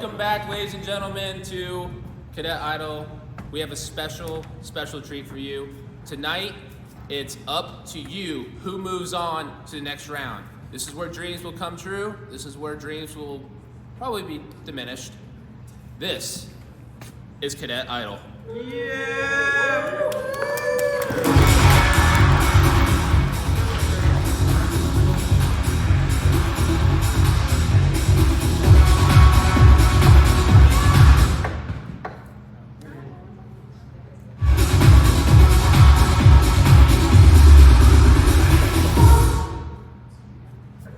Welcome back, ladies and gentlemen, to Cadet Idol. We have a special treat for you. Tonight, it's up to you who moves on to the next round. This is where dreams will come true. This is where dreams will probably be diminished. This is Cadet Idol. Yeah!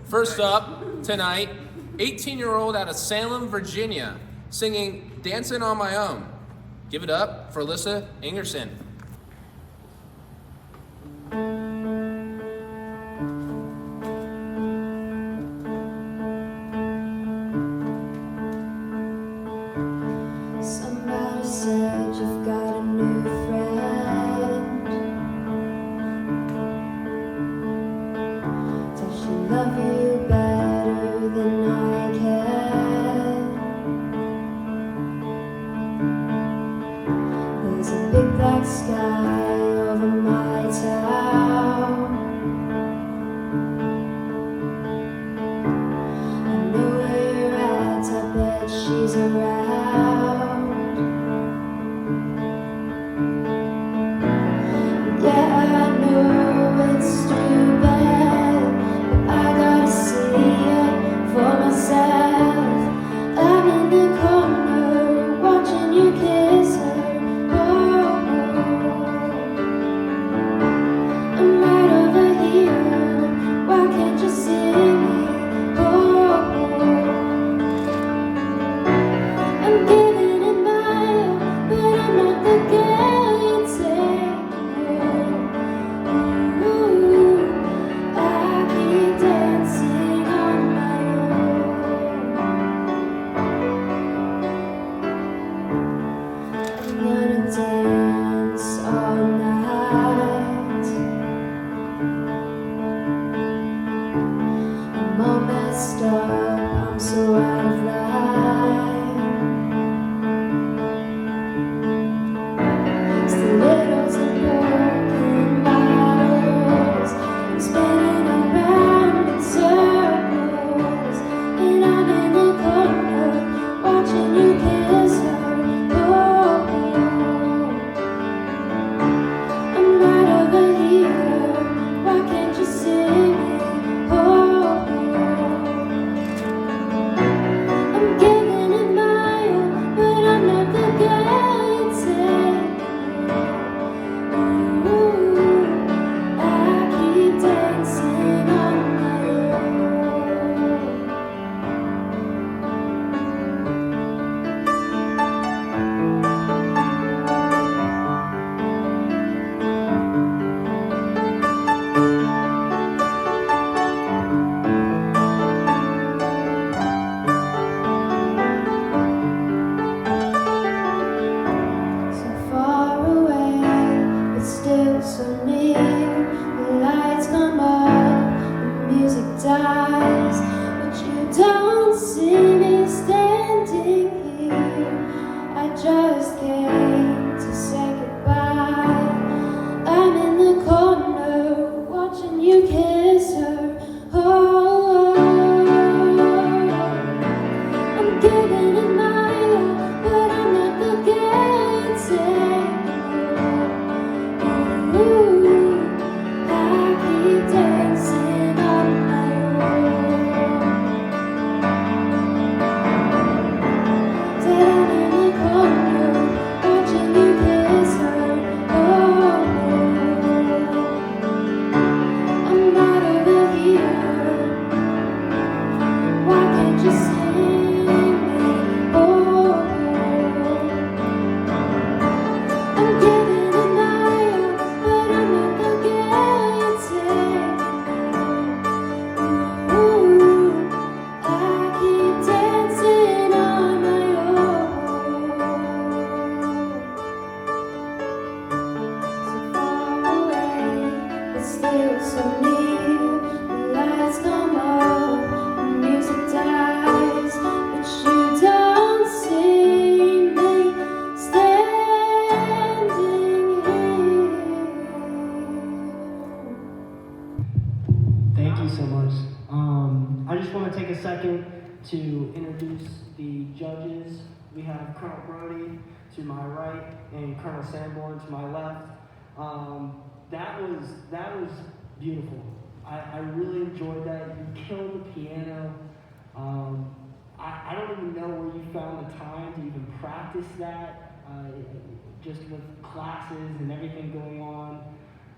First up tonight, 18-year-old out of Salem, Virginia, singing Dancing on My Own. Give it up for Alyssa Ingerson. Somebody said you've got a new friend. Does she love you better than I can? There's a big black sky over my town. I know where you're at, I bet she's around. Yeah, I know it's stupid, but I gotta see it for myself. I'm in the corner watching you kiss her. Oh, I'm right over here. Why can't you see me? Oh, I'm giving it my all, but I'm not the girl you take. Ooh, I keep dancing on my own. I'm gonna dance all night. I'm all messed up, I'm so out of line. Stilettos and broken bottles, I'm spinning around in circles, and I'm in the corner watching you kiss her. Oh, I'm right over here. Why can't you see me? Oh, I'm giving it my all, but I'm not the girl you take. Ooh, I keep dancing on my own. So far away, but still so near. The lights come up, the music dies, but you don't see me standing here. I just came to say goodbye. I'm in the corner watching you kiss her. Oh, I'm giving it my all, but I'm not the girl you take. Ooh, I keep dancing on my own. Down in the corner, watching you kiss her. Oh, I'm right over here. Why can't you see me? Oh, I'm giving it my all, but I'm not the girl you take. Ooh, I keep dancing on my own. So far away, but still so near. The lights come up, the music dies, but you don't so much. I just want to take a second to introduce the judges. We have Colonel Brody to my right and Colonel Sanborn to my left. That was beautiful. I really enjoyed that. You killed the piano. I don't even know where you found the time to even practice that, just with classes and everything going on.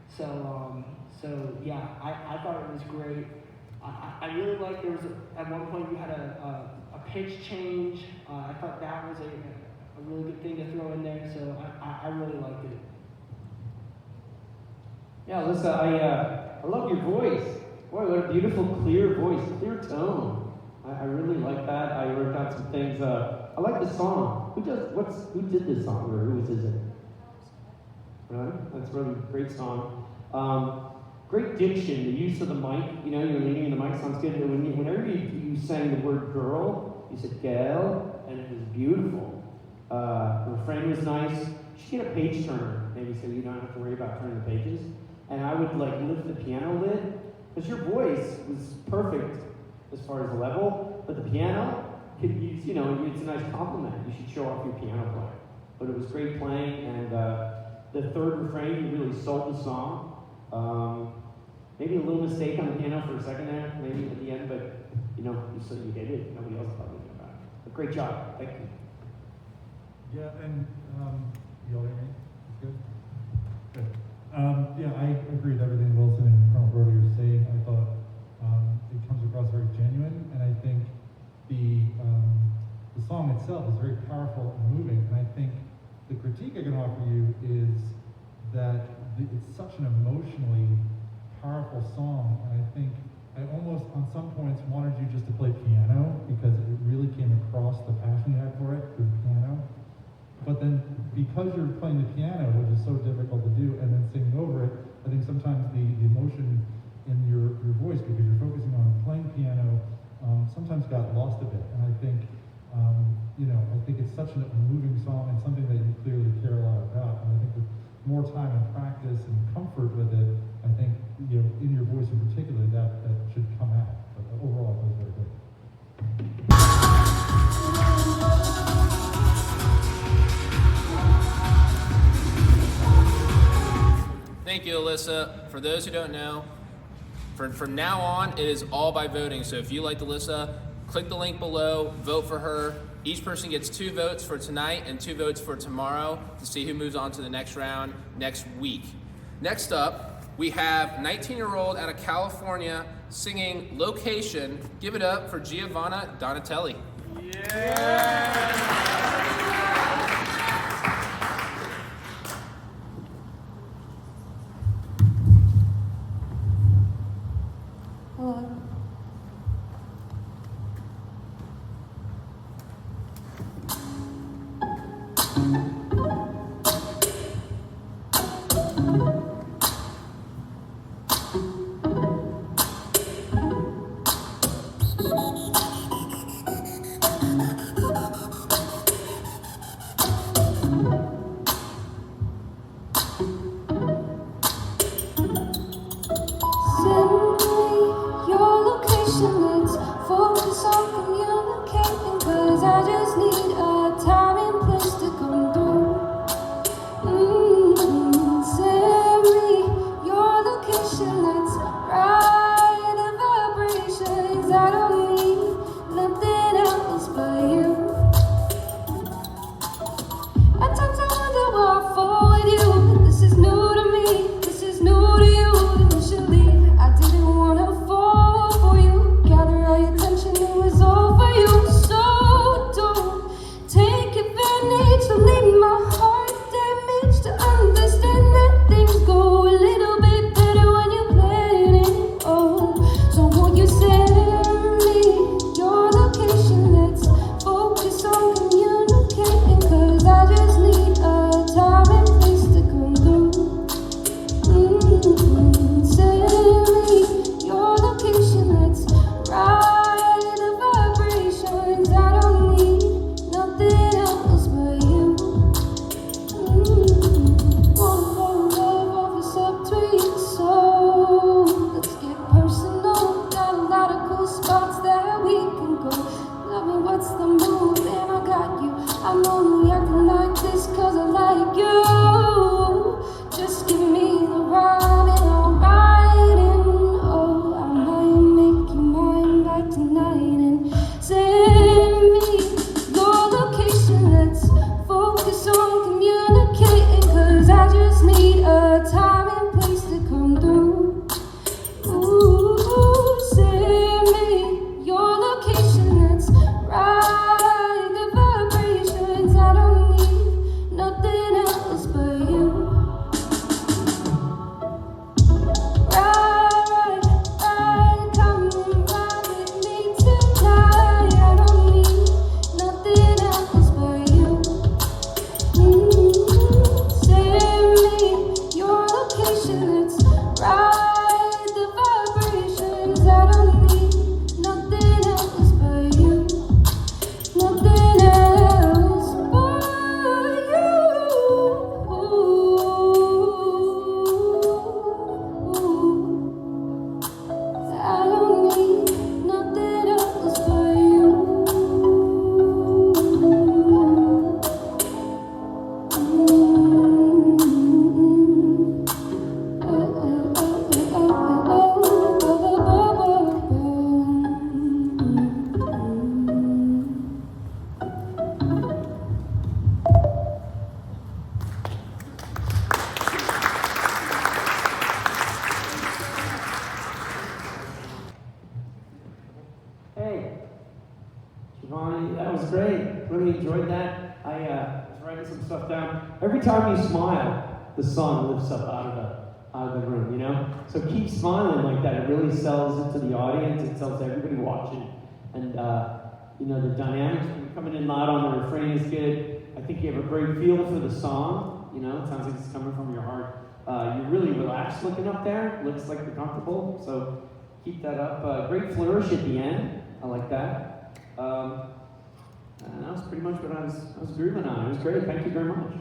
So yeah, I thought it was great. I really liked there was at one point you had a pitch change. I thought that was a really good thing to throw in there. So I really liked it. Yeah, Alyssa, I love your voice. Boy, what a beautiful, clear voice, clear tone. I really like that. I wrote down some things. I like the song. Who did this song, or who is it? Really? That's a really great song. Great diction, the use of the mic. You know, you're leaning in the mic, sounds good. Whenever you sang the word girl, you said girl, and it was beautiful. The refrain was nice. You should get a page turner, maybe, so you don't have to worry about turning the pages. And I would like lift the piano lid, because your voice was perfect as far as the level, but the piano, you know, it's a nice compliment. You should show off your piano playing. But it was great playing, and the third refrain, you really sold the song. Maybe a little mistake on the piano for a second there, maybe at the end, but you know, you hit it. Nobody else probably knew about it. But great job. Thank you. Yeah, and you all hear me? It's good? Good. Yeah, I agree with everything Wilson and Colonel Brody were saying. I thought it comes across very genuine, and I think the song itself is very powerful and moving. And I think the critique I can offer you is that it's such an emotionally powerful song, and I think I almost, on some points, wanted you just to play piano because it really came across the passion you had for it through the piano. But then, because you're playing the piano, which is so difficult to do, and then singing over it, I think sometimes the emotion in your voice, because you're focusing on playing piano, sometimes got lost a bit. And I think, you know, I think it's such a moving song and something that you clearly care a lot about. And I think with more time and practice and comfort with it, I think, you know, in your voice in particular, that should come out. But overall, it was very good. Thank you, Alyssa. For those who don't know, from now on, it is all by voting. So if you like Alyssa, click the link below, vote for her. Each person gets 2 votes for tonight and 2 votes for tomorrow to see who moves on to the next round next week. Next up, we have 19-year-old out of California singing Location. Give it up for Giovanna Donatelli. Yeah! Hello. was great. Really enjoyed that. I was writing some stuff down. Every time you smile, the sun lifts up out of the room, you know? So keep smiling like that. It really sells into the audience. It sells to everybody watching. And, you know, the dynamics when you're coming in loud on the refrain is good. I think you have a great feel for the song. You know, it sounds like it's coming from your heart. You're really relaxed looking up there. Looks like you're comfortable. So keep that up. Great flourish at the end. I like that. And that was pretty much what I was grooving on. It was great. Thank you very much.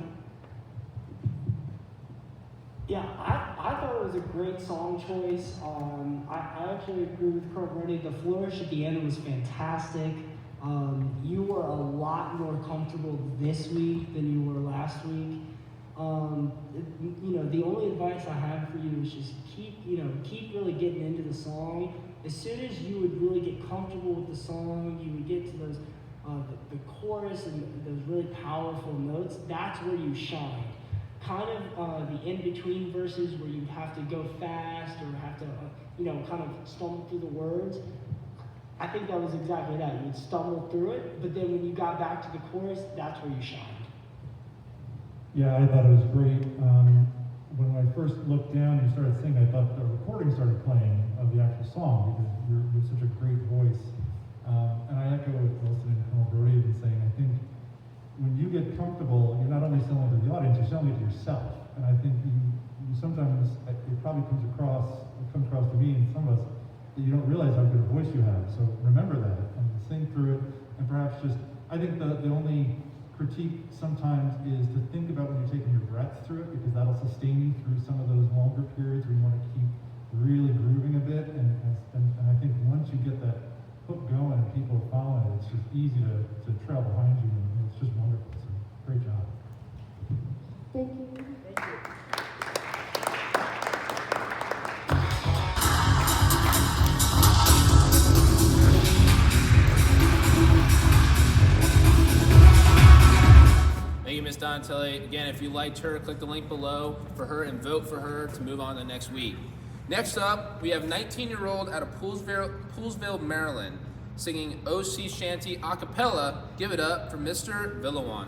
Yeah, I thought it was a great song choice. I actually agree with Colonel Brody. The flourish at the end was fantastic. You were a lot more comfortable this week than you were last week. You know, the only advice I have for you is just keep really getting into the song. As soon as you would really get comfortable with the song, you would get to those the chorus and those really powerful notes. That's where you shine. Kind of the in-between verses where you have to go fast or have to, kind of stumble through the words. I think that was exactly that. You would stumble through it, but then when you got back to the chorus, that's where you shined. Yeah, I thought it was great. When I first looked down and you started singing, I thought the recording started playing of the actual song because you're such a great voice. And I echo what Wilson and Colonel Brody have been saying. I think when you get comfortable, you're not only selling it to the audience, you're selling it to yourself. And I think you sometimes, it probably comes across to me and some of us, that you don't realize how good a voice you have. So remember that and sing through it. And perhaps just, I think the only critique sometimes is to think about when you're taking your breath through it, because that'll sustain you through some of those longer periods where you want to keep really grooving a bit. And I think once you get that hook going and people are following it, it's just easy to trail behind you, and it's just wonderful. So great job. Thank you. Thank you. Thank you, Ms. Donatelli. Again, if you liked her, click the link below for her and vote for her to move on to next week. Next up, we have 19-year-old out of Poolsville, Maryland, singing OC Shanty a cappella. Give it up for Mr. Villajuan.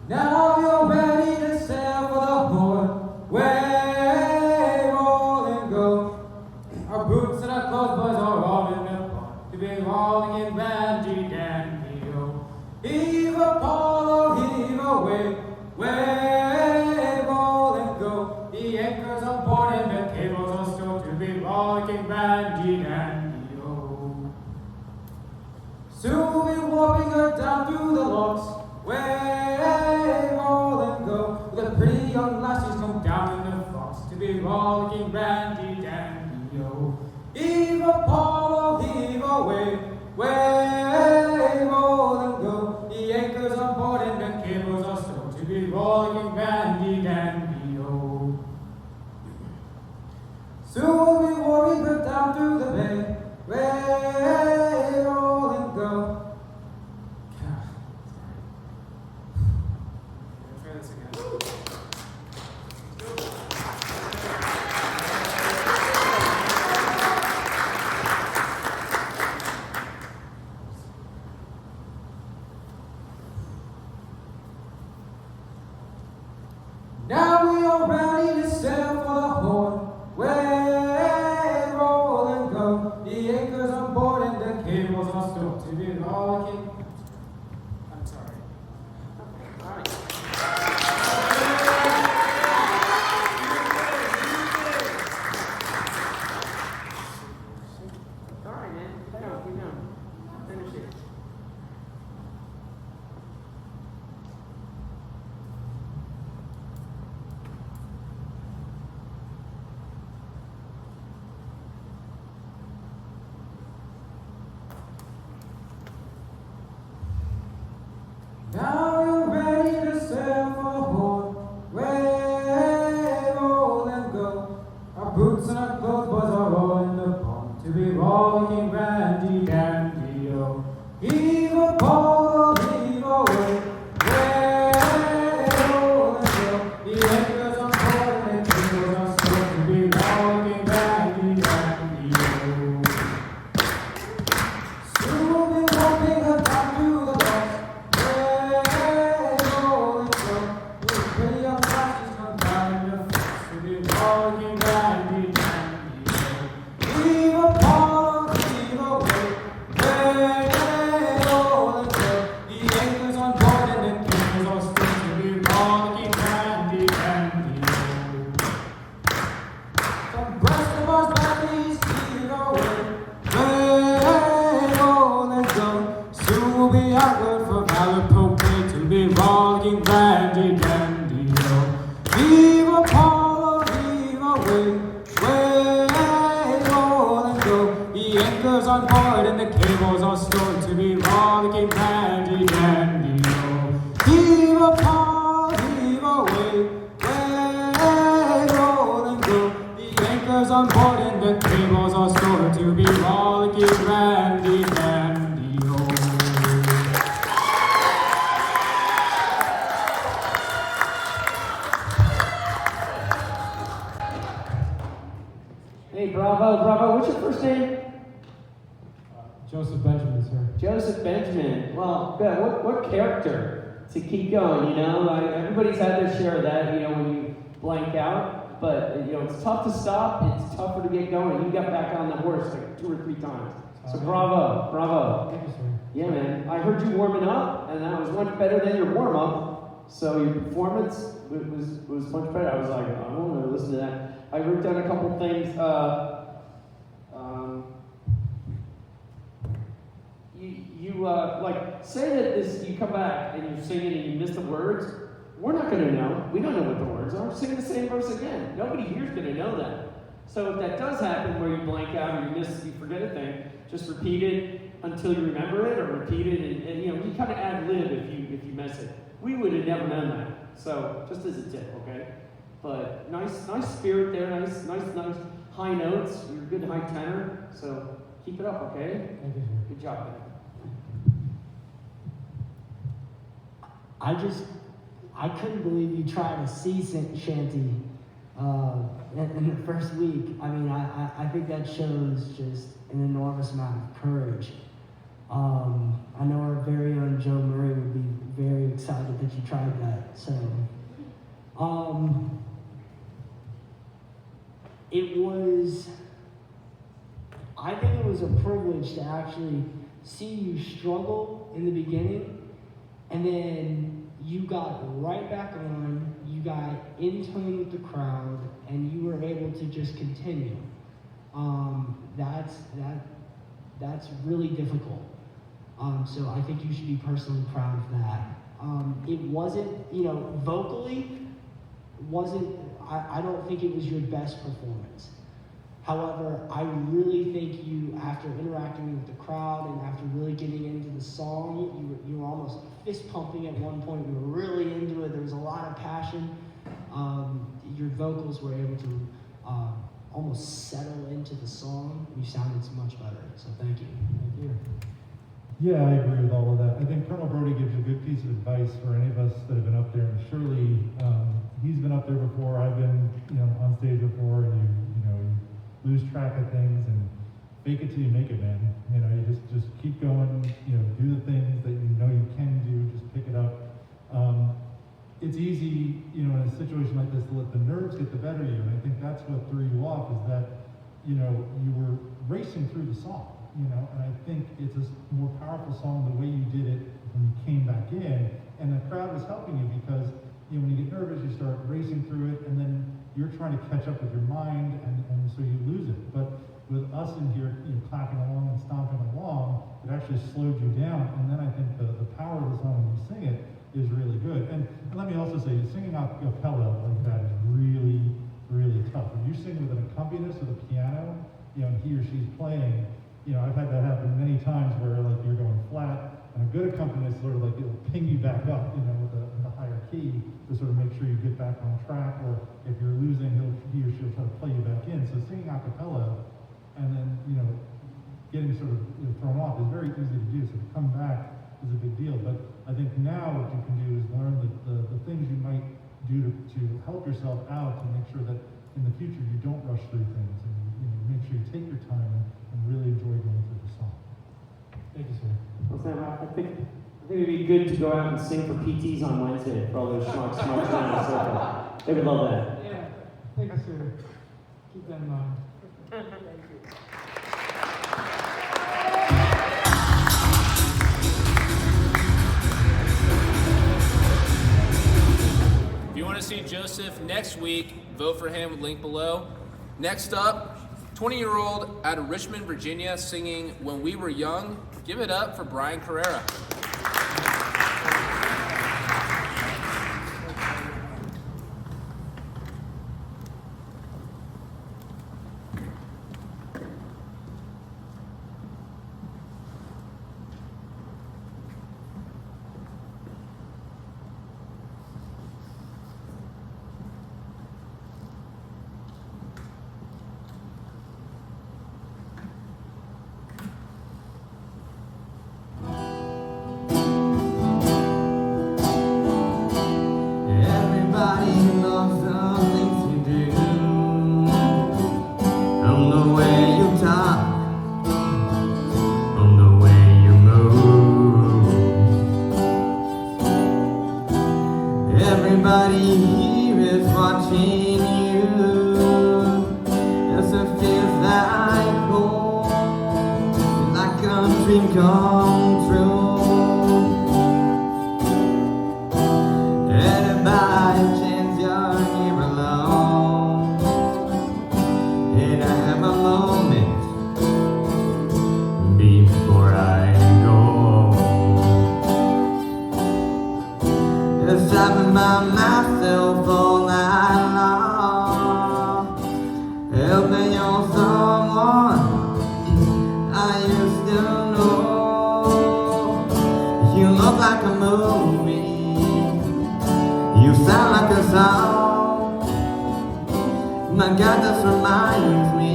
Now you're ready to sail for the port, wave all and go. Our boots and our clothes, boys, are all in the port to be rolling in bandy dandy-o. Heave Apollo, heave away, wave all and go. The anchors are board and the cables are stowed to be rolling bandy dandy-o. Soon we'll be warping her down through the locks. Wave all and go. The pretty young lassies come down in the fox to be rollicking bandy dandy-o. Heave Apollo, heave away, wave all and go. The anchors on board and the cables are stowed to be rollicking bandy dandy-o. Soon we'll be warring her down through the bay. Wave all and go. Now rollicking dandy dandy ho. Viva Apollo, viva way roll and go. The anchor's on board and the cables are stored to be rollicking dandy dandy ho. Viva Apollo, viva way roll and go. The anchor's on board and the cables are stored to be rollicking dandy dandy ho. Hey, bravo. What's your first name? Joseph Benjamin, sir. Joseph Benjamin. Well, good. What character to keep going, you know? Everybody's had their share of that, you know, when you blank out. But, you know, it's tough to stop. It's tougher to get going. You got back on the horse like 2 or 3 times. So bravo. Thank you, sir. Yeah, man. I heard you warming up, and that was much better than your warm-up. So your performance was much better. I was like, I want to listen to that. I wrote down a couple things. Like, say that you come back and you're singing and you miss the words. We're not going to know. We don't know what the words are. Sing the same verse again. Nobody here's going to know that. So if that does happen where you blank out or you forget a thing, just repeat it until you remember it, or repeat it, and you know, you kind of ad lib if you miss it. We would have never known that. So just as a tip, okay? But nice spirit there, nice high notes. You're a good high tenor, so keep it up, okay? Thank you, sir. Good job, man. I couldn't believe you tried to see Shanty in the first week. I mean, I think that shows just an enormous amount of courage. I know our very own Joe Murray would be very excited that you tried that. So, I think it was a privilege to actually see you struggle in the beginning, and then you got right back on, you got in tune with the crowd, and you were able to just continue. That's really difficult. So I think you should be personally proud of that. It wasn't, vocally, I don't think it was your best performance. However, I really think you, after interacting with the crowd and after really getting into the song, you were almost fist pumping at one point. You were really into it. There was a lot of passion. Your vocals were able to almost settle into the song. You sounded so much better. So thank you. Thank you. Yeah, I agree with all of that. I think Colonel Brody gives a good piece of advice for any of us that have been up there. And surely he's been up there before. I've been, on stage before, and you lose track of things and fake it till you make it, man. You just keep going. Do the things that you know you can do. Just pick it up. It's easy, in a situation like this, to let the nerves get the better of you. And I think that's what threw you off, is that you were racing through the song. And I think it's a more powerful song the way you did it when you came back in, and the crowd was helping you because when you get nervous, you start racing through it, and then you're trying to catch up with your mind, and so you lose it. But with us in here, clapping along and stomping along, it actually slowed you down, and then I think the power of the song when you sing it is really good. And let me also say, singing a cappella like that is really, really tough. If you sing with an accompanist with a piano, and he or she's playing, I've had that happen many times where you're going flat, and a good accompanist sort of it'll ping you back up, with a higher key to sort of make sure you get back on track, or if you're losing, he or she'll try to play you back in. So singing a cappella and then, getting sort of thrown off is very easy to do. So to come back is a big deal. But I think now what you can do is learn the things you might do to help yourself out, to make sure that in the future you don't rush through things, and make sure you take your time and really enjoy going through the song. Thank you, sir. Well, Sam, I think it'd be good to go out and sing for PTs on Wednesday for all those schmucks around the circle. They would love that. Yeah, thank you, sir. Keep that in mind. Thank you. If you want to see Joseph next week, vote for him, link below. Next up, 20-year-old out of Richmond, Virginia, singing When We Were Young. Give it up for Brian Carrera. Everybody here is watching you. Yes, it feels like home, like a dream come true. And by chance you're here alone, and I have a moment before I go. Yes, I've been by myself all night long, helping on someone I used to know. You look like a movie, you sound like a song. My God, this reminds me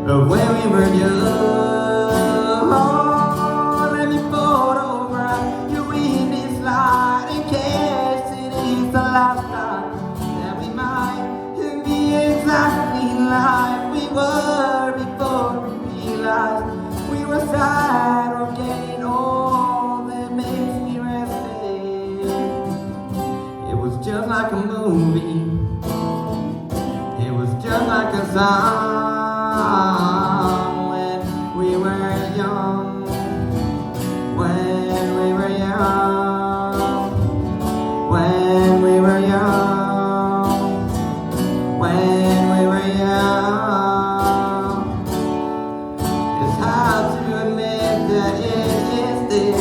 of when we were young. Let me photograph you in this light in case it is the last time that we might be exactly like we were before we realized we were sad or getting old. That makes me restless. It was just like a movie, it was just like a song when we were young, when we were young, when we were young, when we were young. It's hard to admit that it is this.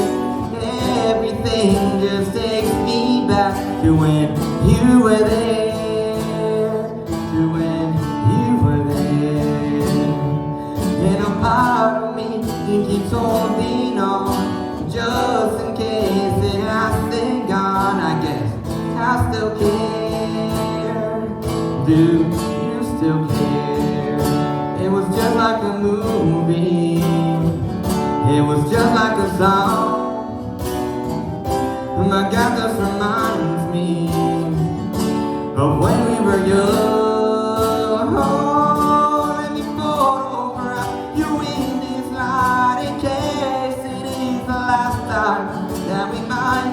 Everything just takes me back to when you were there, to when you were there. And a part of me keeps holding on, just in case it has been gone. I guess I still care. Do you still care? It was just like a movie, it was just like a song. My God, this reminds me of when we were young. Let me photograph you in this light in case it is the last time that we might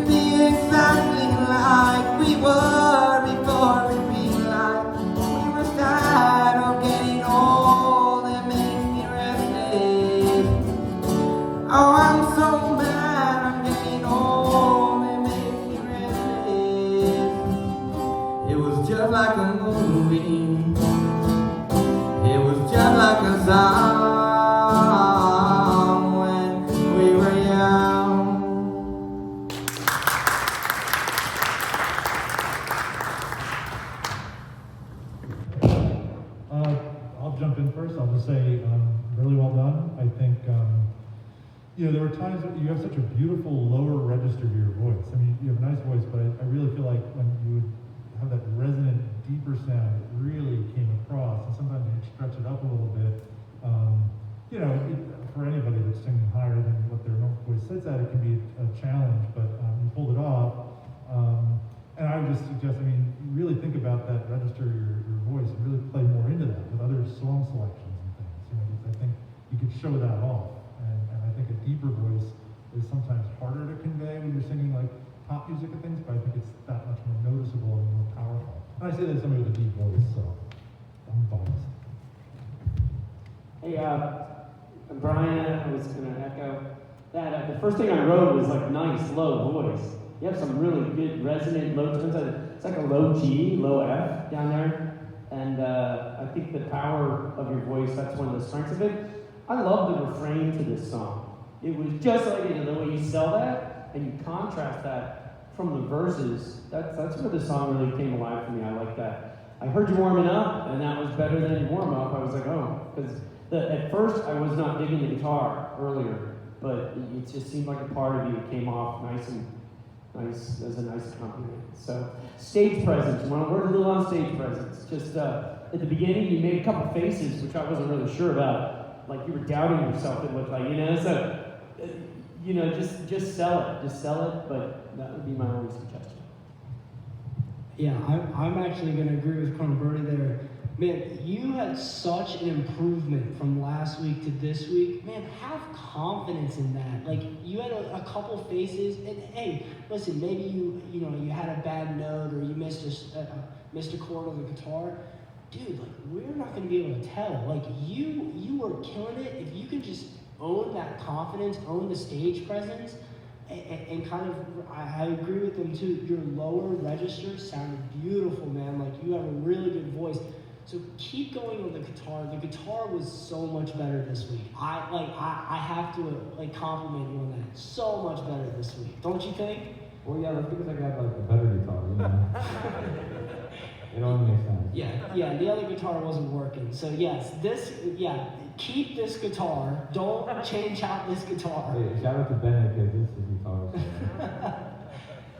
be exactly like we were before we realized we were sad or getting old. It makes me restless. Oh, I'm so mad I'm getting old. It makes me restless. It was just like a movie, it was just like a song when we were young. I'll jump in first. I'll just say, really well done. I think, there were times that you have such a beautiful lower register to your voice. I mean, you have a nice voice, but I really feel like when you would have that resonant, deeper sound, it really came across. And sometimes you stretch it up a little bit. For anybody that's singing higher than what their normal voice sits at, it can be a challenge, but you pulled it off. And I would just suggest, you really think about that register, your voice, and really play more into that with other song selections and things. I think you could show that off. And I think a deeper voice is sometimes harder to convey when you're singing like pop music and things, but I think it's that much more noticeable and more powerful. And I say that as somebody with a deep voice, so I'm biased. Hey, Brian, I was going to echo that. The first thing I wrote was like nice, low voice. You have some really good resonant low tones. It's like a low G, low F down there. And I think the power of your voice, that's one of the strengths of it. I love the refrain to this song. It was just like, the way you sell that, and you contrast that from the verses. That's where the song really came alive for me. I like that. I heard you warming up, and that was better than your warm up. I was like, oh, because at first I was not digging the guitar earlier, but it just seemed like a part of you that came off nice as a nice accompaniment. So stage presence. When I worked a little on stage presence, just at the beginning you made a couple faces which I wasn't really sure about. Like you were doubting yourself. It looked like, so just sell it. Just sell it. But that would be my only suggestion. Yeah, I'm actually going to agree with Colonel Brody there. Man, you had such an improvement from last week to this week. Man, have confidence in that. Like, you had a couple faces, and hey, listen, maybe you had a bad note or you missed a chord on the guitar. Dude, like, we're not gonna be able to tell. Like, you were killing it. If you can just own that confidence, own the stage presence, and kind of, I agree with them too. Your lower register sounded beautiful, man. Like, you have a really good voice. So keep going on the guitar. The guitar was so much better this week. I have to compliment you on that. So much better this week, don't you think? Well, yeah, that's because I got like a better guitar, you know. It only makes sense. Yeah, the other guitar wasn't working. So yes, keep this guitar. Don't change out this guitar. Hey, shout out to Bennett because this is guitar.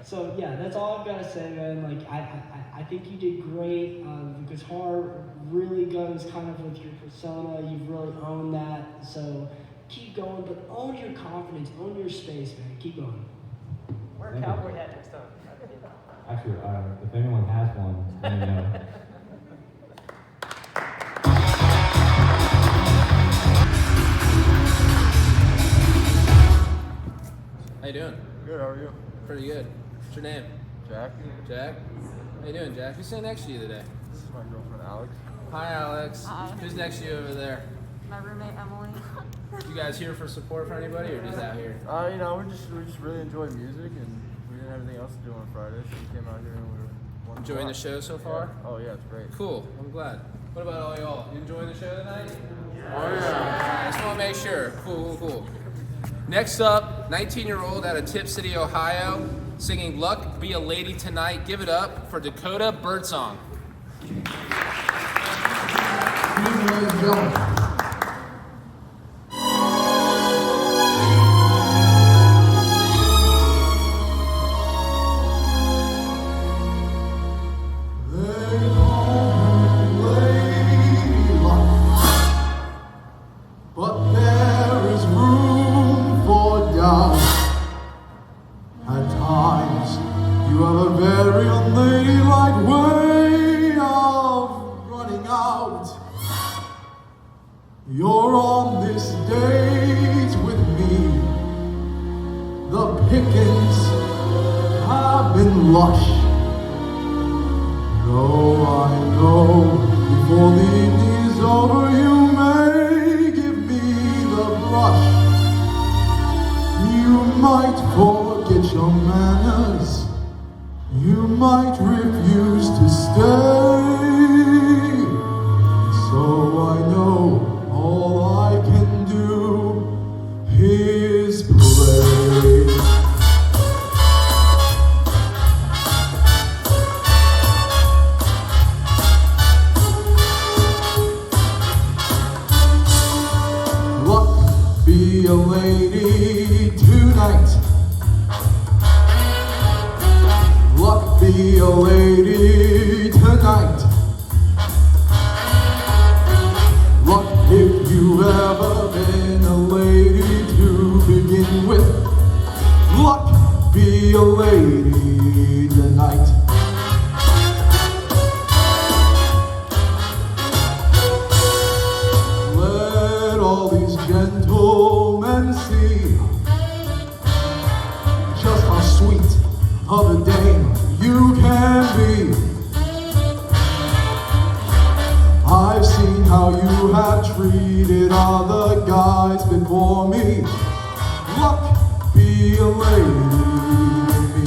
So yeah, that's all I've got to say, man. Like, I think you did great. The guitar really goes kind of with your persona. You've really owned that. So keep going, but own your confidence, own your space, man. Keep going. Wear a cowboy hat next time. Actually, if anyone has one, let me know. How you doing? Good, how are you? Pretty good. What's your name? Jack. Jack? How you doing, Jack? Who's sitting next to you today? This is my girlfriend, Alex. Hi, Alex. Hi. Who's next to you over there? My roommate Emily. You guys here for support for anybody, or just out here? You know, we just really enjoy music, and we didn't have anything else to do on Friday, so we came out here and we were wanting to Enjoying the watch. show so far? Yeah. Oh yeah, it's great. Cool. I'm glad. What about all y'all? You enjoying the show tonight? Oh yeah. I just want to make sure. Cool. Next up, 19-year-old out of Tip City, Ohio, singing "Luck Be a Lady Tonight." Give it up for Dakota Birdsong. Ladies and gentlemen. But there is room for doubt. At times, you have a very unladylike way of running out. You're on this date with me. The pickings have been lush. Though I know before the evening is over, you may give me the brush. You might forget your manners. You might refuse to stay. So I know all I can do is pray. Luck be a lady tonight. Luck be a lady tonight. Luck if you've ever been a lady to begin with. Luck be a lady tonight. Let all these gentlemen see just how sweet of a dame you can be. I've seen how you have treated other guys before me. Luck be a lady to me.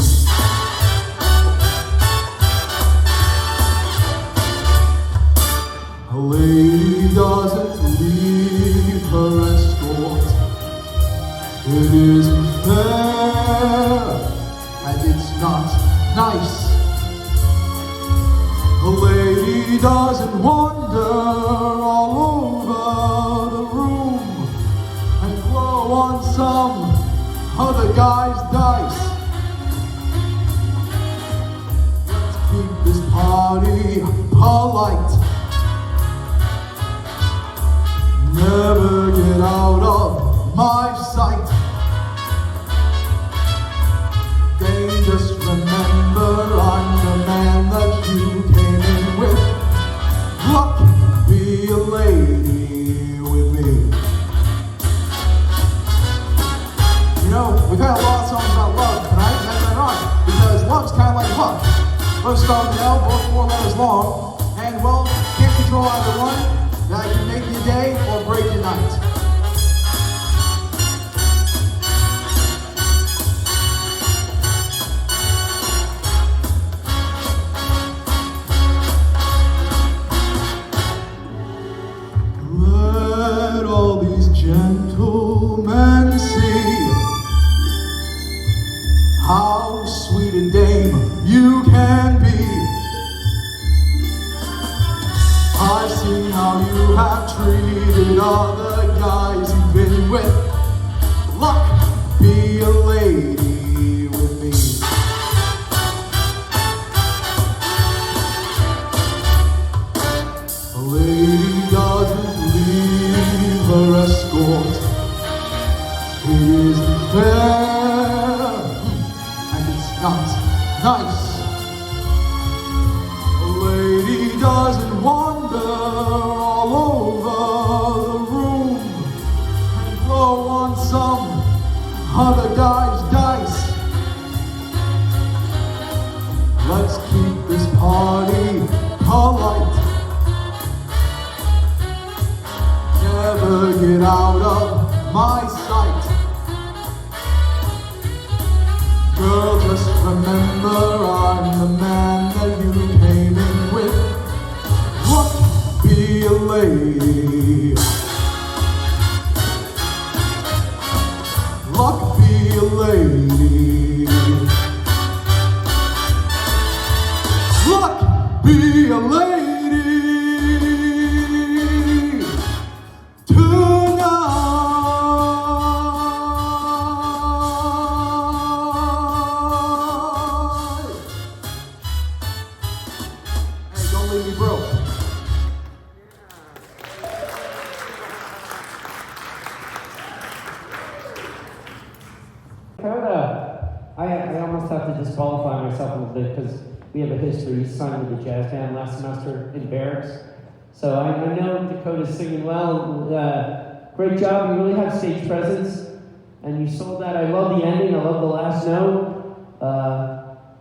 A lady doesn't leave her escort. It isn't fair, and it's not nice. A lady doesn't wander all over the room and blow on some other guy's dice. Let's keep this party polite. Never get out of my sight. They just remember I'm the man that you came in with. Luck Let's start with L, both 4 letters long. And well, can't control either one. That can make your day or break your night. Let all these gentlemen see how sweet a dame you can be. I've seen how you have treated other guys you've been with. Luck, be a lady with me. A lady doesn't leave her escort. It isn't fair, and it's not nice. A lady doesn't wander all over the room and blow on some other guy's dice. Let's keep this party polite. Never get out of my sight. Girl, just remember I'm the man that you came in with. Look, be a lady. Luck, be a lady. Luck, be a lady. I almost have to disqualify myself a little bit because we have a history. He signed with the jazz band last semester in barracks. So I know Dakota's singing well. Great job. You really have stage presence. And you sold that. I love the ending. I love the last note.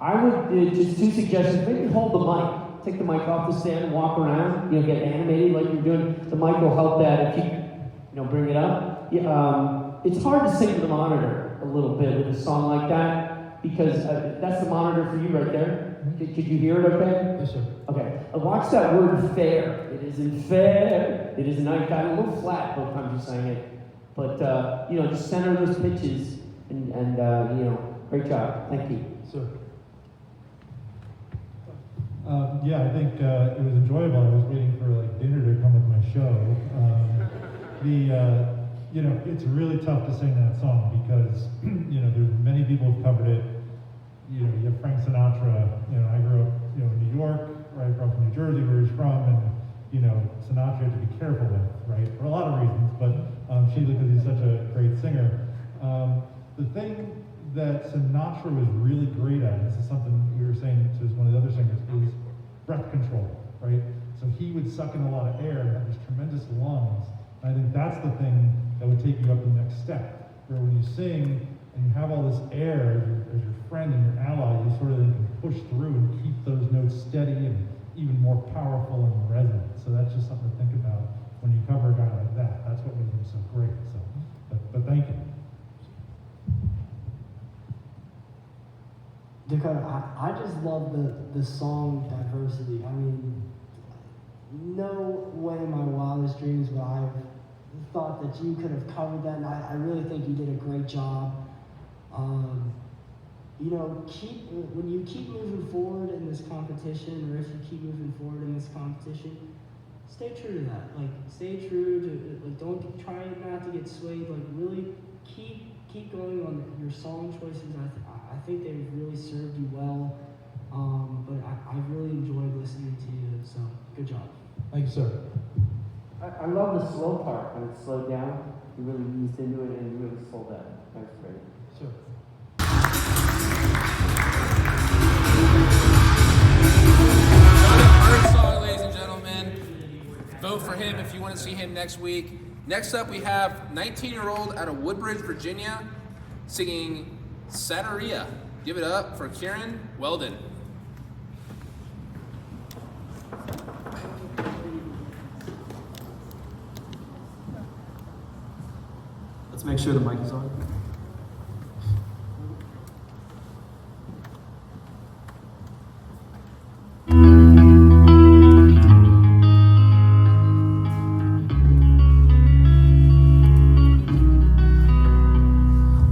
I would, just 2 suggestions. Maybe hold the mic. Take the mic off the stand and walk around. Get animated like you're doing. The mic will help that if you bring it up. It's hard to sing to the monitor a little bit with a song like that because that's the monitor for you right there. Could you hear it okay? Yes, sir. Okay. Watch that word fair. It isn't fair. It isn't. I got a little flat both times you sang it. But, just center those pitches and great job. Thank you. Sir. I think it was enjoyable. I was waiting for dinner to come with my show. It's really tough to sing that song because there's many people who've covered it. You have Frank Sinatra. I grew up in New York, right across from New Jersey, where he's from, and Sinatra had to be careful with, right, for a lot of reasons, but chiefly because he's such a great singer. The thing that Sinatra was really great at, and this is something we were saying to one of the other singers, is breath control, right? So he would suck in a lot of air and have these tremendous lungs. And I think that's the thing that would take you up to the next step, where when you sing and you have all this air as your friend and your ally, you sort of then can push through and keep those notes steady and even more powerful and resonant. So that's just something to think about when you cover a guy like that. That's what made him so great. So, but thank you. Dakota, I just love the song diversity. I mean, no way in my wildest dreams would I have thought that you could have covered that, and I really think you did a great job. When you keep moving forward in this competition, or if you keep moving forward in this competition, stay true to that. Stay true to, don't try not to get swayed. Really keep going on your song choices. I think they've really served you well. But I really enjoyed listening to you. So good job. Thank you, sir. I love the slow part when it's slowed down. You really eased into it and you really sold that. That's great. Sure. Birdsong, ladies and gentlemen. Vote for him if you want to see him next week. Next up, we have 19-year-old out of Woodbridge, Virginia, singing Santeria. Give it up for Kieran Weldon. make sure the mic is on.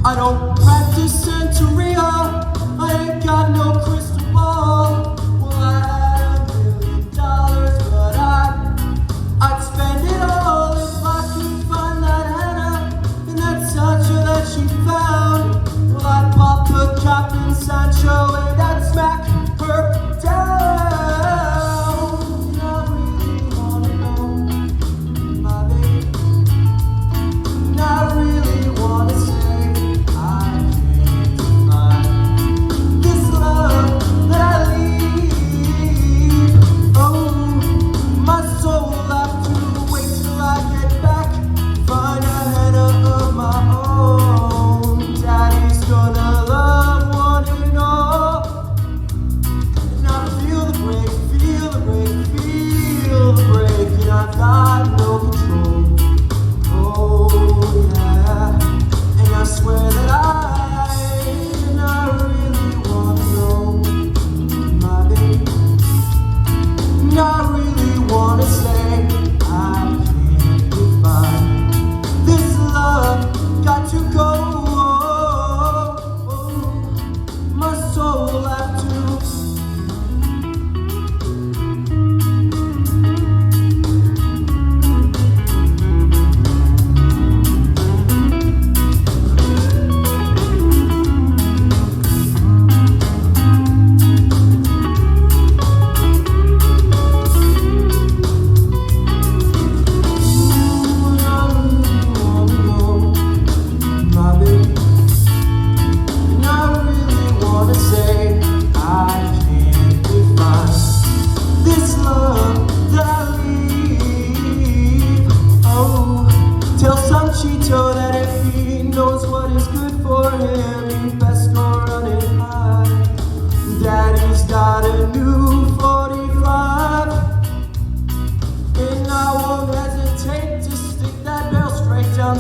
I don't practice Santeria, I ain't got no crystal ball. Well, I had $1 million, but I'd spend it all if I could find that Hannah and that Sancho that she found. Well, I'd pop the cap in Sancho and I'd smack her down. And I really wanna know, my baby, and I really wanna say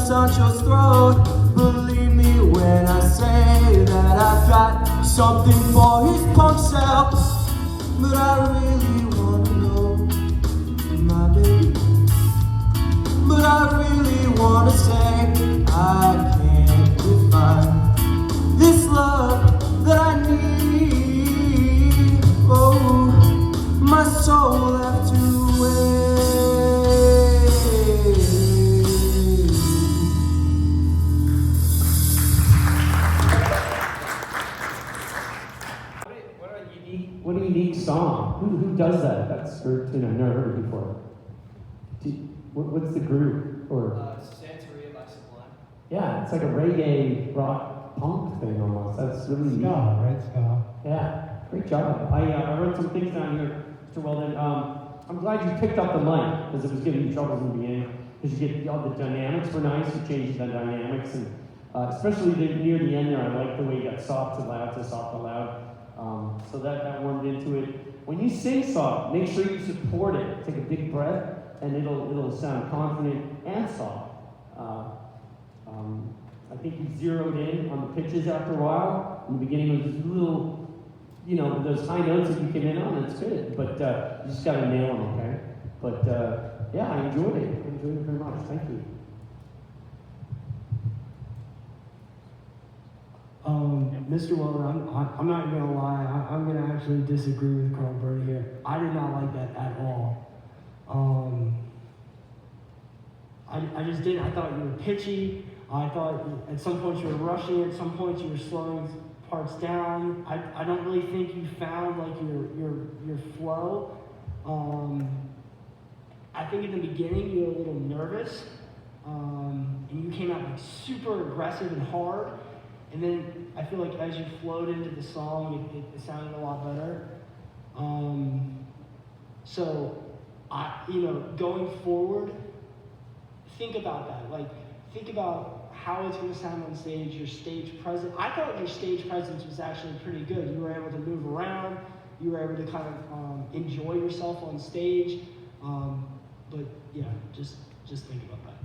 Sancho's throat. Believe me when I say that I've got something for his punk self. But I really wanna know, my baby. But I really wanna say I can't define this love that I need. Oh, my soul have to wait. What a unique song. Who does that? That's, or, I've never heard it before. What's the group? Or Santeria by Sublime. yeah, it's like a reggae rock punk thing almost. That's really neat. Ska, right? Ska. Yeah, great job. I wrote some things down here, Mr. Weldon. I'm glad you picked up the mic because it was giving you troubles in the beginning. Because you get all the dynamics were nice. You changed the dynamics, and especially near the end there, I like the way you got soft to loud to soft to loud. So that warmed into it. When you sing soft, make sure you support it. Take a big breath, and it'll sound confident and soft. I think you zeroed in on the pitches after a while. In the beginning, it was a little, those high notes that you came in on. That's good, but you just got to nail them, okay? But yeah, I enjoyed it. I enjoyed it very much. Thank you. Mr. Weldon, I'm not gonna lie, I'm gonna actually disagree with Carl Birdie here. I did not like that at all. I just didn't. I thought you were pitchy. I thought at some points you were rushing it, at some points you were slowing parts down. I don't really think you found like your flow. I think in the beginning you were a little nervous, and you came out like super aggressive and hard. And then I feel like as you flowed into the song, it sounded a lot better. So going forward, think about that. Like, think about how it's going to sound on stage. Your stage presence. I thought your stage presence was actually pretty good. You were able to move around. You were able to kind of enjoy yourself on stage. But yeah, just think about that.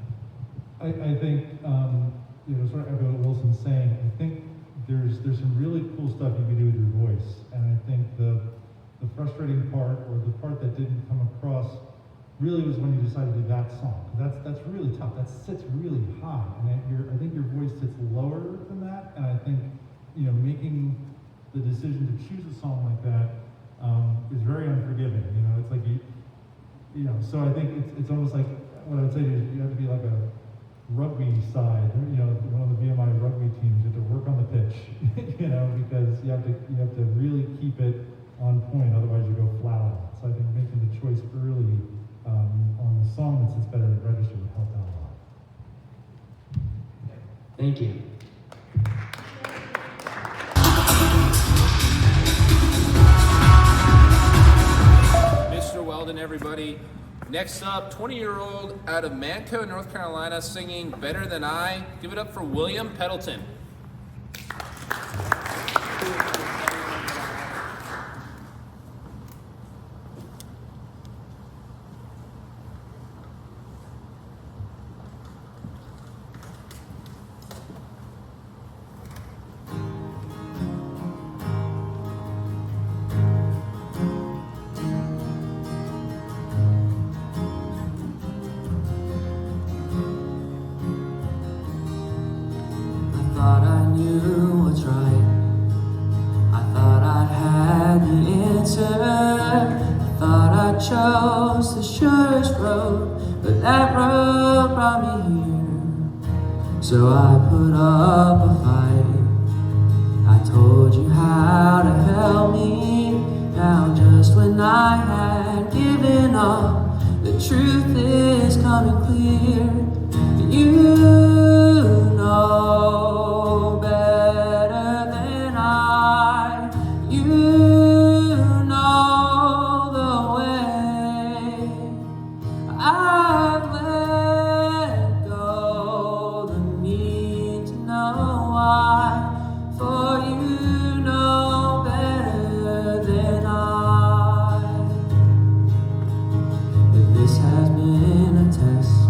I think sort of echo what Wilson's saying. I think there's some really cool stuff you can do with your voice, and I think the frustrating part, or the part that didn't come across, really was when you decided to do that song. That's really tough. That sits really high, and I think your voice sits lower than that. And I think making the decision to choose a song like that is very unforgiving. It's like So I think it's almost like what I would say is you have to be like a rugby side. One of the BMI rugby teams. You have to work on the pitch. Because you have to really keep it on point. Otherwise, you go flat on it. So I think making the choice early on the song that sits better in the register would help out a lot. Thank you. Mr. Weldon, everybody. Next up, 20-year-old out of Manco, North Carolina, singing Better Than I. Give it up for William Pendleton. Chose the surest road, but that road brought me here. So I put up a fight. I told you how to help me. Now just when I had given up, the truth is coming clear. You know better than I. You I've let go the need to know why, for you know better than I. If this has been a test,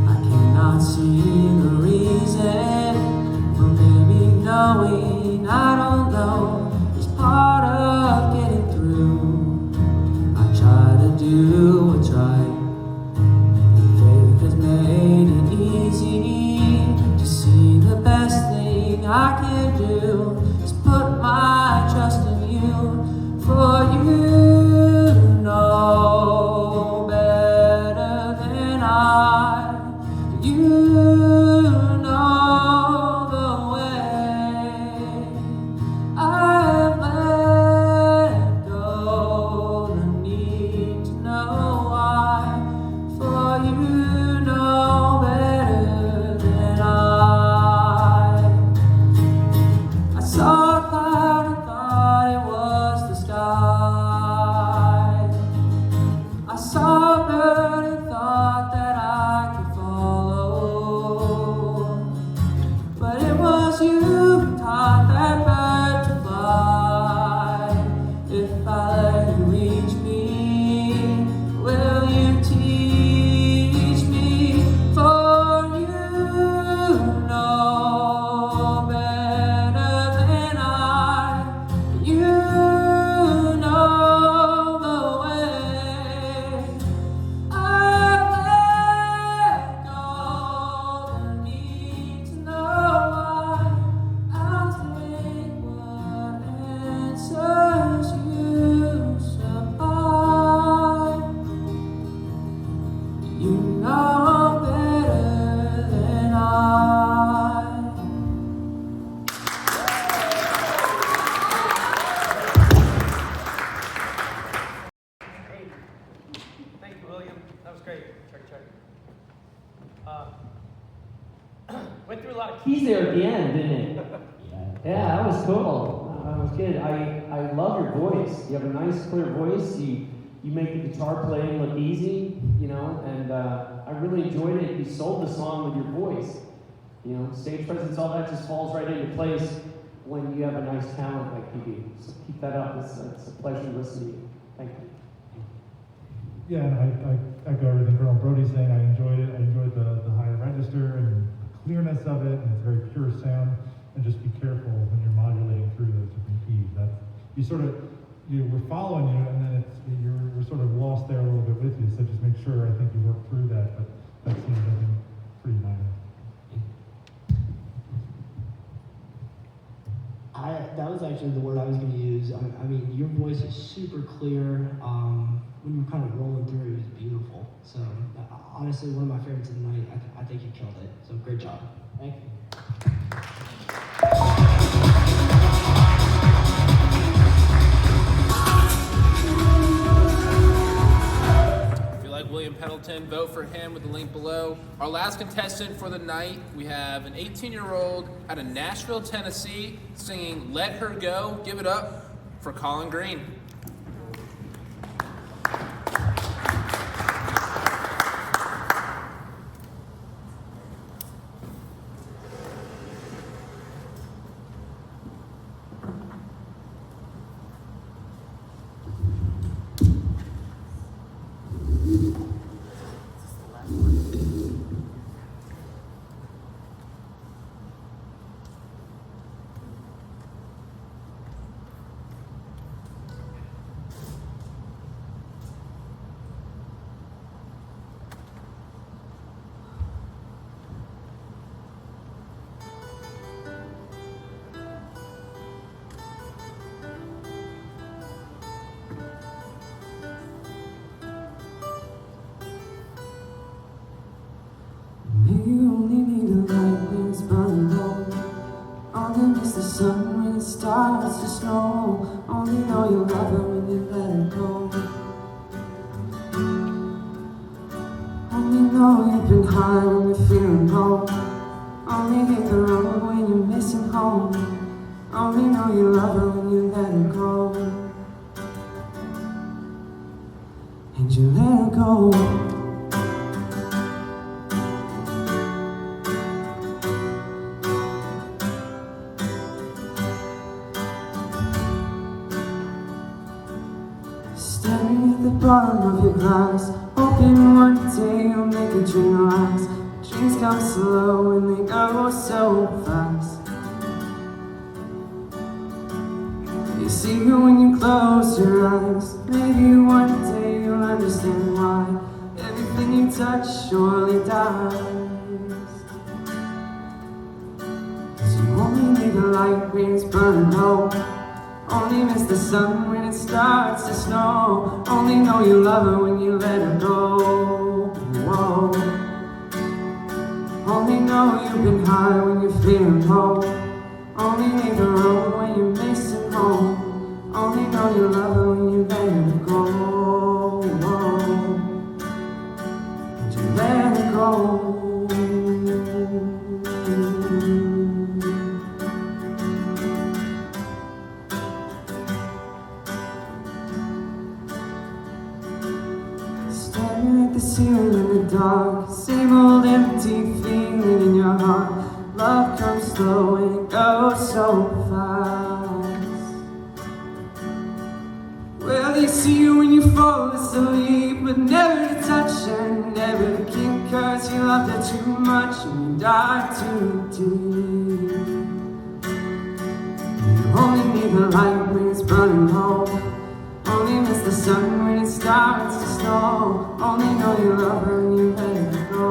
I cannot see the reason, but maybe knowing I don't know is part of getting through. I try to do what's right. Made it easy to see the best thing I can do is put my trust in you, for you know better than I. You know the way. I've let go the need to know why, for you. Went through a lot of keys there at the end, didn't it? Yeah, that was cool. That was good. I love your voice. You have a nice, clear voice. You make the guitar playing look easy, and I really enjoyed it. You sold the song with your voice. Stage presence, all that just falls right into place when you have a nice talent like you do. So keep that up. It's a pleasure to listen to you. Thank you. Yeah, and I echo everything Colonel Brody's saying. I enjoyed it. I enjoyed the higher register and the clearness of it, and it's very pure sound. And just be careful when you're modulating through those different keys. We're following you, and then we're sort of lost there a little bit with you. So just make sure. I think you work through that, but that seems like pretty minor. That was actually the word I was going to use. I mean, your voice is super clear. When you're kind of rolling through, it was beautiful. So honestly, one of my favorites of the night. I think you killed it. So great job. Thank you. If you like William Pendleton, vote for him with the link below. Our last contestant for the night, we have an 18-year-old out of Nashville, Tennessee, singing Let Her Go. Give it up for Colin Green. You only need a light when it's burning low. Only miss the sun when it starts to snow. Only know you love her when you let her go. Only know you've been high when you're feeling low. Only hit the road when you're missing home. Only know you love her when you let her go. And you let her go. Staring at the bottom of your glass, hoping one day you'll make a dream last. Dreams come slow and they go so fast. You see her when you close your eyes. Maybe one day you'll understand why everything you touch surely dies. 'Cause you only need the light when it's burning low. Only miss the sun when it starts to snow. Only know you love her when you let her go. Whoa. Only know you've been high when you're feeling low. Only need the road when you're missing home. Only know you love her when you let her go. Whoa. And you let her go. Staring at the ceiling in the dark, same old empty feeling in your heart. Love comes slow and it goes so fast. Well, they see you when you fall asleep, but never to touch and never to keep, 'cause you loved her too much and you died too deep. You only need the light when it's burning low. Only miss the sun when it starts to snow. Only know you love her when you let her go.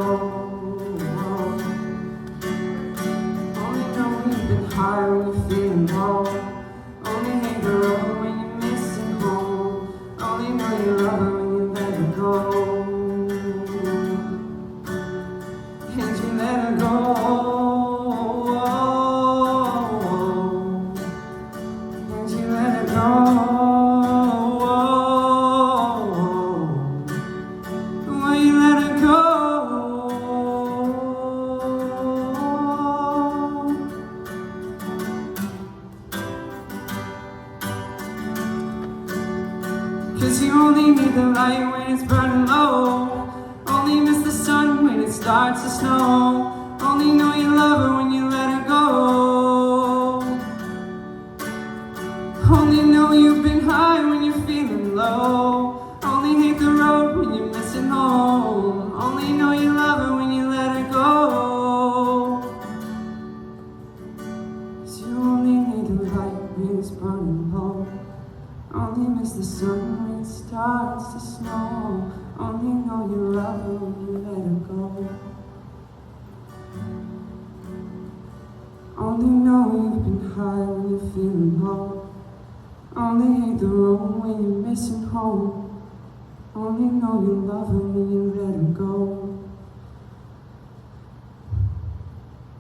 Only know you've been high when you're feeling low. Only hate the road when you're missing home. Only know you love her when you let her go. And you let her go. And you let her go. You only need the light when it's burning low. Only miss the sun when it starts to snow. Only know you love her when you let her go. Only know you've been high when you're feeling low. Only hate the road when you're missing home. Only know you love her when you let her go. miss the sun when it starts to snow. Only know you love her when you let her go. Only know you've been high when you're feeling low. Only hate the road when you're missing home. Only know you love her when you let her go.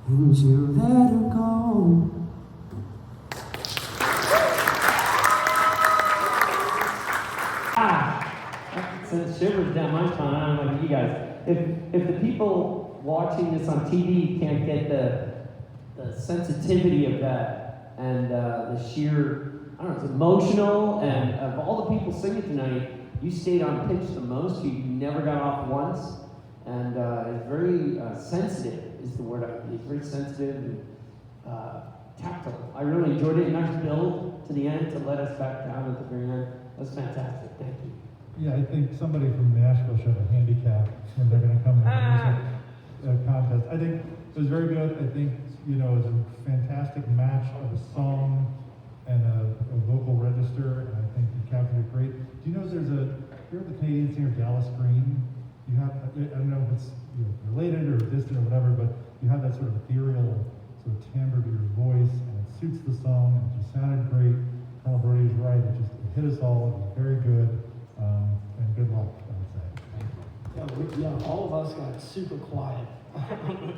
And you let her go. Sent shivers down my spine. I don't know about you guys. If the people watching this on TV can't get the sensitivity of that and the sheer, I don't know, it's emotional, and of all the people singing tonight, you stayed on pitch the most. You never got off once, and it's very sensitive is the word. It's very sensitive and tactile. I really enjoyed it. Nice build to the end to let us back down at the very end. That's fantastic. Thank you. Yeah, I think somebody from Nashville should have a handicap when they're going to come to the music contest. I think it was very good. I think, you know, it was a fantastic match of a song and a vocal register, and I think you captured it great. Do you know there's you're the Canadian singer Dallas Green? You have, I don't know if it's related or distant or whatever, but you have that sort of ethereal sort of timbre to your voice, and it suits the song, and it just sounded great. Colonel Brody is right. It hit us all. It was very good. And good luck, I would say. Yeah, all of us got super quiet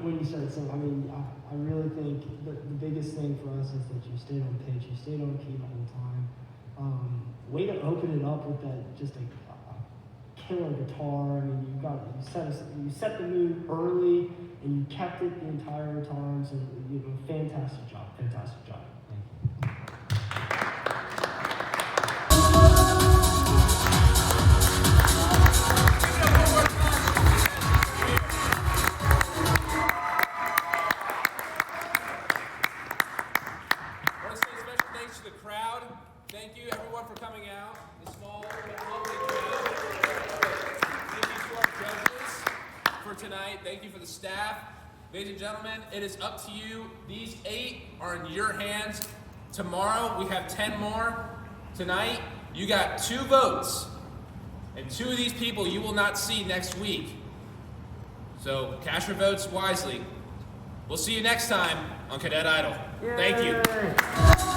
when you started singing. I mean, I really think the biggest thing for us is that you stayed on pitch, you stayed on key the whole time. Way to open it up with that just a killer guitar. I mean, you set the mood early and you kept it the entire time. So fantastic job, fantastic job. Thank you. Thank you everyone for coming out. The small, lovely crowd. Thank you to our judges for tonight. Thank you for the staff. Ladies and gentlemen, it is up to you. These 8 are in your hands. Tomorrow we have 10 more. Tonight you got 2 votes. And 2 of these people you will not see next week. So cast your votes wisely. We'll see you next time on Cadet Idol. Thank you.